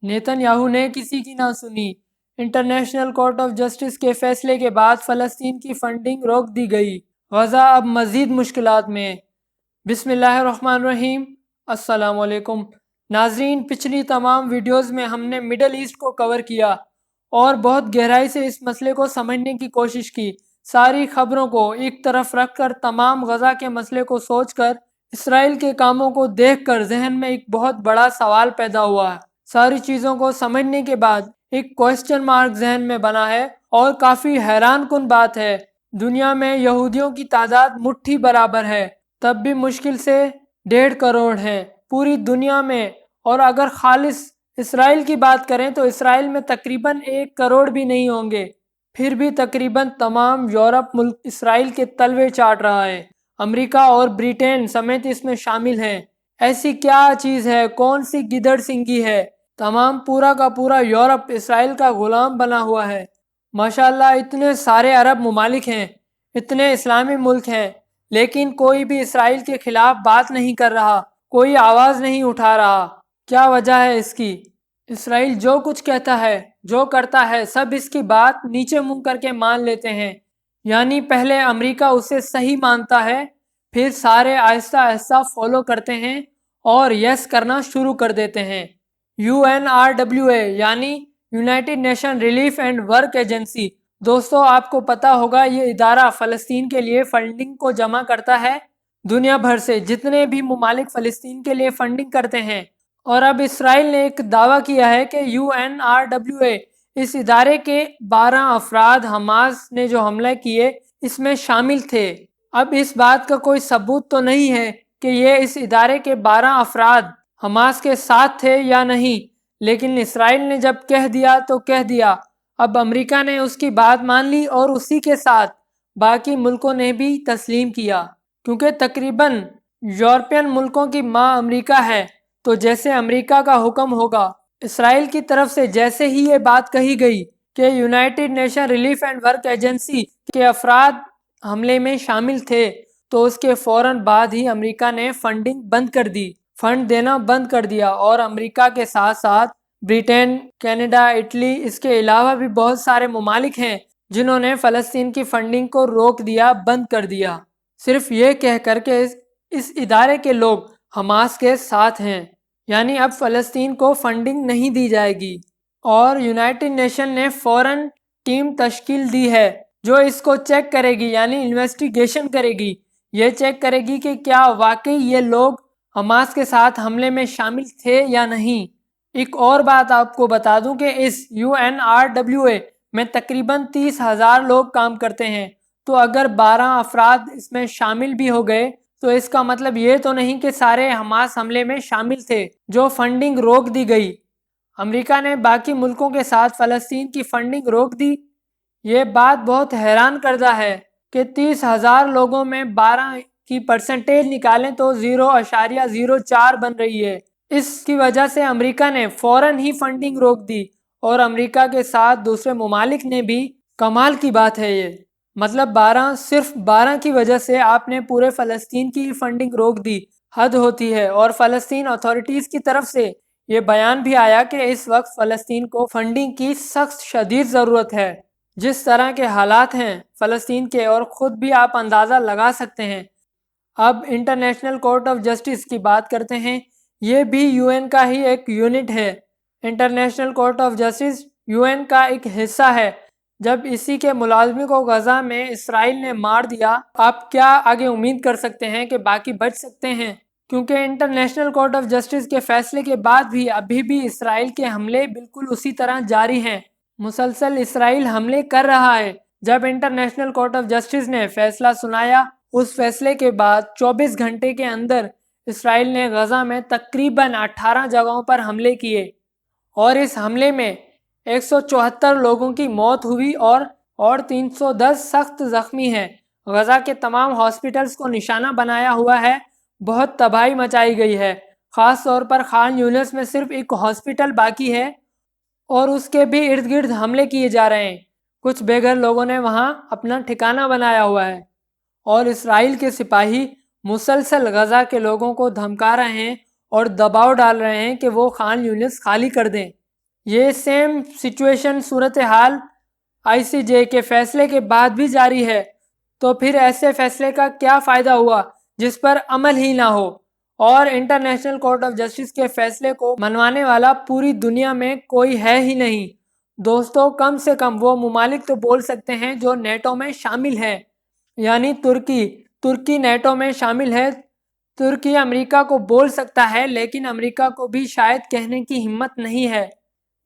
Nitin Yahoo نے کسی کی نہ سنی۔ انٹرنیشنل کورٹ آف جسٹس کے فیصلے کے بعد فلسطین کی فنڈنگ روک دی گئی۔ غزہ اب مزید مشکلات میں۔ بسم اللہ الرحمن الرحیم۔ السلام علیکم ناظرین، پچھلی تمام ویڈیوز میں ہم نے مڈل ایسٹ کو کور کیا اور بہت گہرائی سے اس مسئلے کو سمجھنے کی کوشش کی۔ ساری خبروں کو ایک طرف رکھ کر، تمام غزہ کے مسئلے کو سوچ کر، اسرائیل کے کاموں کو دیکھ کر ذہن میں ایک بہت بڑا سوال پیدا ہوا ہے۔ ساری چیزوں کو سمجھنے کے بعد ایک کوسچن مارک ذہن میں بنا ہے، اور کافی حیران کن بات ہے، دنیا میں یہودیوں کی تعداد مٹھی برابر ہے، تب بھی مشکل سے 1.5 کروڑ ہیں پوری دنیا میں، اور اگر خالص اسرائیل کی بات کریں تو اسرائیل میں تقریباً 1 کروڑ بھی نہیں ہوں گے، پھر بھی تقریباً تمام یورپ ملک اسرائیل کے تلوے چاٹ رہا ہے۔ امریکہ اور برطانیہ سمیت اس میں شامل ہیں۔ ایسی کیا چیز ہے، کون سی گدڑ سنگی ہے، تمام پورا کا پورا یورپ اسرائیل کا غلام بنا ہوا ہے۔ ماشاءاللہ اتنے سارے عرب ممالک ہیں، اتنے اسلامی ملک ہیں، لیکن کوئی بھی اسرائیل کے خلاف بات نہیں کر رہا، کوئی آواز نہیں اٹھا رہا۔ کیا وجہ ہے اس کی؟ اسرائیل جو کچھ کہتا ہے، جو کرتا ہے، سب اس کی بات نیچے منہ کر کے مان لیتے ہیں۔ یعنی پہلے امریکہ اسے صحیح مانتا ہے، پھر سارے آہستہ آہستہ فالو کرتے ہیں اور یس کرنا شروع کر دیتے ہیں۔ UNRWA یعنی United nation relief and work agency, دوستو آپ کو پتا ہوگا یہ ادارہ فلسطین کے لیے فنڈنگ کو جمع کرتا ہے۔ دنیا بھر سے جتنے بھی ممالک فلسطین کے لیے فنڈنگ کرتے ہیں، اور اب اسرائیل نے ایک دعویٰ کیا ہے کہ UNRWA اس ادارے کے 12 افراد حماس نے جو حملے کیے اس میں شامل تھے۔ اب اس بات کا کوئی ثبوت تو نہیں ہے کہ یہ اس ادارے کے 12 افراد حماس کے ساتھ تھے یا نہیں، لیکن اسرائیل نے جب کہہ دیا تو کہہ دیا۔ اب امریکہ نے اس کی بات مان لی اور اسی کے ساتھ باقی ملکوں نے بھی تسلیم کیا، کیونکہ تقریباً یورپین ملکوں کی ماں امریکہ ہے، تو جیسے امریکہ کا حکم ہوگا۔ اسرائیل کی طرف سے جیسے ہی یہ بات کہی گئی کہ United nation relief and work agency کے افراد حملے میں شامل تھے، تو اس کے فوراً بعد ہی امریکہ نے فنڈنگ بند کر دی، فنڈ دینا بند کر دیا، اور امریکہ کے ساتھ ساتھ برطانیہ، کینیڈا، اٹلی، اس کے علاوہ بھی بہت سارے ممالک ہیں جنہوں نے فلسطین کی فنڈنگ کو روک دیا، بند کر دیا، صرف یہ کہہ کر کہ اس ادارے کے لوگ حماس کے ساتھ ہیں، یعنی اب فلسطین کو فنڈنگ نہیں دی جائے گی۔ اور یونائٹڈ نیشن نے فوراً ٹیم تشکیل دی ہے جو اس کو چیک کرے گی، یعنی انویسٹیگیشن کرے گی، یہ چیک کرے گی کہ کیا واقعی یہ لوگ حماس کے ساتھ حملے میں شامل تھے یا نہیں۔ ایک اور بات آپ کو بتا دوں کہ اس UNRWA میں تقریباً 30,000 لوگ کام کرتے ہیں، تو اگر 12 افراد اس میں شامل بھی ہو گئے تو اس کا مطلب یہ تو نہیں کہ سارے حماس حملے میں شامل تھے جو فنڈنگ روک دی گئی۔ امریکہ نے باقی ملکوں کے ساتھ فلسطین کی فنڈنگ روک دی۔ یہ بات بہت حیران کردہ ہے کہ 30,000 لوگوں میں 12 کی پرسنٹیج نکالیں تو 0.04 بن رہی ہے۔ اس کی وجہ سے امریکہ نے فوراً ہی فنڈنگ روک دی، اور امریکہ کے ساتھ دوسرے ممالک نے بھی۔ کمال کی بات ہے یہ، مطلب صرف 12 کی وجہ سے آپ نے پورے فلسطین کی فنڈنگ روک دی، حد ہوتی ہے۔ اور فلسطین اتھارٹیز کی طرف سے یہ بیان بھی آیا کہ اس وقت فلسطین کو فنڈنگ کی سخت شدید ضرورت ہے۔ جس طرح کے حالات ہیں فلسطین کے، اور خود بھی آپ اندازہ لگا سکتے ہیں۔ اب انٹرنیشنل کورٹ آف جسٹس کی بات کرتے ہیں۔ یہ بھی UN کا ہی ایک یونٹ ہے۔ International court of justice UN کا ایک حصہ ہے۔ جب اسی کے ملازموں کو غزہ میں اسرائیل نے مار دیا، آپ کیا آگے امید کر سکتے ہیں کہ باقی بچ سکتے ہیں؟ کیونکہ انٹرنیشنل کورٹ آف جسٹس کے فیصلے کے بعد بھی ابھی بھی اسرائیل کے حملے بالکل اسی طرح جاری ہیں۔ مسلسل اسرائیل حملے کر رہا ہے۔ جب انٹرنیشنل کورٹ آف جسٹس نے فیصلہ سنایا، اس فیصلے کے بعد 24 گھنٹے کے اندر اسرائیل نے غزہ میں تقریباً 18 جگہوں پر حملے کیے، اور اس حملے میں 174 لوگوں کی موت ہوئی اور 310 سخت زخمی ہیں۔ غزہ کے تمام ہاسپٹلز کو نشانہ بنایا ہوا ہے، بہت تباہی مچائی گئی ہے۔ خاص طور پر خان یونس میں صرف ایک ہاسپٹل باقی ہے، اور اس کے بھی ارد گرد حملے کیے جا رہے ہیں۔ کچھ بے گھر لوگوں نے وہاں اپنا ٹھکانہ بنایا ہوا ہے، اور اسرائیل کے سپاہی مسلسل غزہ کے لوگوں کو دھمکا رہے ہیں اور دباؤ ڈال رہے ہیں کہ وہ خان یونس خالی کر دیں۔ یہ سیم سچویشن صورتحال ICJ کے فیصلے کے بعد بھی جاری ہے، تو پھر ایسے فیصلے کا کیا فائدہ ہوا جس پر عمل ہی نہ ہو؟ اور انٹرنیشنل کورٹ آف جسٹس کے فیصلے کو منوانے والا پوری دنیا میں کوئی ہے ہی نہیں۔ دوستو، کم سے کم وہ ممالک تو بول سکتے ہیں جو نیٹو میں شامل ہیں، یعنی ترکی نیٹو میں شامل ہے۔ ترکی امریکہ کو بول سکتا ہے، لیکن امریکہ کو بھی شاید کہنے کی ہمت نہیں ہے۔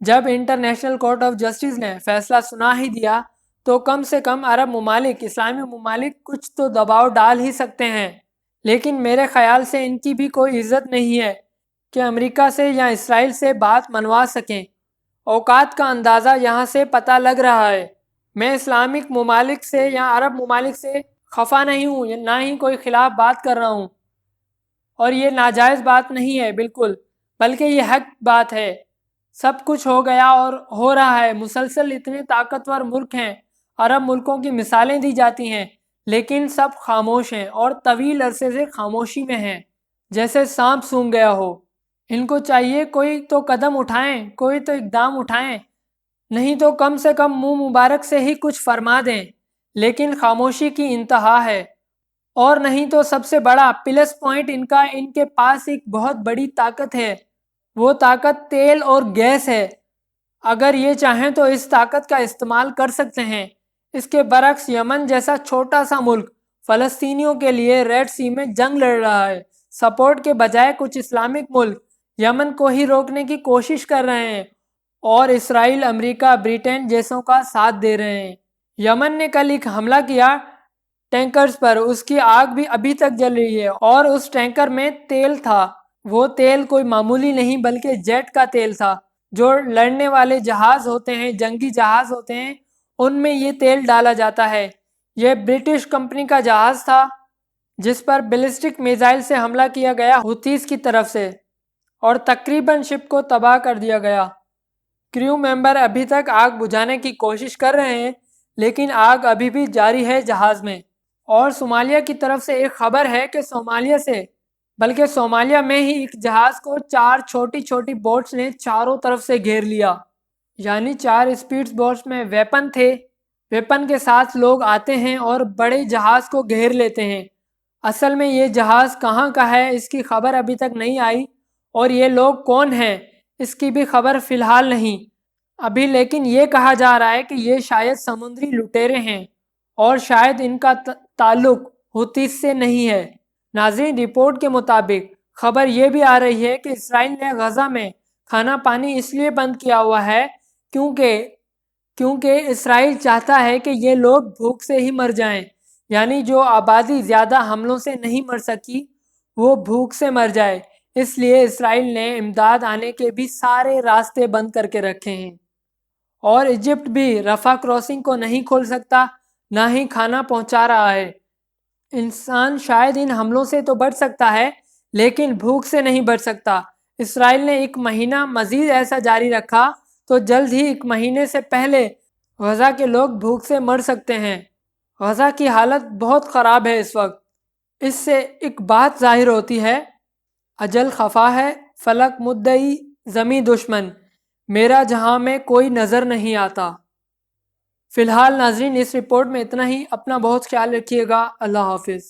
جب انٹرنیشنل کورٹ آف جسٹس نے فیصلہ سنا ہی دیا تو کم سے کم عرب ممالک، اسلامی ممالک کچھ تو دباؤ ڈال ہی سکتے ہیں، لیکن میرے خیال سے ان کی بھی کوئی عزت نہیں ہے کہ امریکہ سے یا اسرائیل سے بات منوا سکیں۔ اوقات کا اندازہ یہاں سے پتہ لگ رہا ہے۔ میں اسلامک ممالک سے یا عرب ممالک سے خفا نہیں ہوں، نہ ہی کوئی خلاف بات کر رہا ہوں، اور یہ ناجائز بات نہیں ہے بالکل، بلکہ یہ حق بات ہے۔ سب کچھ ہو گیا اور ہو رہا ہے، مسلسل اتنے طاقتور ملک ہیں، عرب ملکوں کی مثالیں دی جاتی ہیں، لیکن سب خاموش ہیں اور طویل عرصے سے خاموشی میں ہیں، جیسے سانپ سونگھ گیا ہو۔ ان کو چاہیے کوئی تو قدم اٹھائیں، کوئی تو اقدام اٹھائیں، نہیں تو کم سے کم منہ مبارک سے ہی کچھ فرما دیں، لیکن خاموشی کی انتہا ہے۔ اور نہیں تو سب سے بڑا پلس پوائنٹ ان کے پاس ایک بہت بڑی طاقت ہے، وہ طاقت تیل اور گیس ہے۔ اگر یہ چاہیں تو اس طاقت کا استعمال کر سکتے ہیں۔ اس کے برعکس یمن جیسا چھوٹا سا ملک فلسطینیوں کے لیے ریڈ سی میں جنگ لڑ رہا ہے۔ سپورٹ کے بجائے کچھ اسلامک ملک یمن کو ہی روکنے کی کوشش کر رہے ہیں، اور اسرائیل، امریکہ، برٹین جیسوں کا ساتھ دے رہے ہیں۔ یمن نے کل ایک حملہ کیا ٹینکرز پر، اس کی آگ بھی ابھی تک جل رہی ہے، اور اس ٹینکر میں تیل تھا۔ وہ تیل کوئی معمولی نہیں بلکہ جیٹ کا تیل تھا۔ جو لڑنے والے جہاز ہوتے ہیں، جنگی جہاز ہوتے ہیں، ان میں یہ تیل ڈالا جاتا ہے۔ یہ برٹش کمپنی کا جہاز تھا جس پر بیلسٹک میزائل سے حملہ کیا گیا حوثیز کی طرف سے، اور تقریباً شپ کو تباہ کر دیا گیا۔ کریو ممبر ابھی تک آگ بجھانے کی کوشش کر رہے ہیں، لیکن آگ ابھی بھی جاری ہے جہاز میں۔ اور صومالیہ کی طرف سے ایک خبر ہے کہ صومالیہ میں ہی ایک جہاز کو 4 چھوٹی چھوٹی بوٹس نے چاروں طرف سے گھیر لیا، یعنی 4 اسپیڈ بوٹس میں ویپن تھے۔ ویپن کے ساتھ لوگ آتے ہیں اور بڑے جہاز کو گھیر لیتے ہیں۔ اصل میں یہ جہاز کہاں کا ہے اس کی خبر ابھی تک نہیں آئی، اور یہ لوگ کون ہیں اس کی بھی خبر فی الحال نہیں ابھی، لیکن یہ کہا جا رہا ہے کہ یہ شاید سمندری لٹیرے ہیں، اور شاید ان کا تعلق حوثیز سے نہیں ہے۔ ناظرین، رپورٹ کے مطابق خبر یہ بھی آ رہی ہے کہ اسرائیل نے غزہ میں کھانا پانی اس لیے بند کیا ہوا ہے کیونکہ اسرائیل چاہتا ہے کہ یہ لوگ بھوک سے ہی مر جائیں، یعنی جو آبادی زیادہ حملوں سے نہیں مر سکی وہ بھوک سے مر جائے۔ اس لیے اسرائیل نے امداد آنے کے بھی سارے راستے بند کر کے رکھے ہیں، اور ایجپٹ بھی رفح کراسنگ کو نہیں کھول سکتا، نہ ہی کھانا پہنچا رہا ہے۔ انسان شاید ان حملوں سے تو بچ سکتا ہے، لیکن بھوک سے نہیں بچ سکتا۔ اسرائیل نے 1 مہینہ مزید ایسا جاری رکھا تو جلد ہی 1 مہینے سے پہلے غزہ کے لوگ بھوک سے مر سکتے ہیں۔ غزہ کی حالت بہت خراب ہے اس وقت۔ اس سے ایک بات ظاہر ہوتی ہے، اجل خفا ہے، فلک مدعی، زمیں دشمن، میرا جہاں میں کوئی نظر نہیں آتا۔ فی الحال ناظرین، اس رپورٹ میں اتنا ہی۔ اپنا بہت خیال رکھیے گا۔ اللہ حافظ۔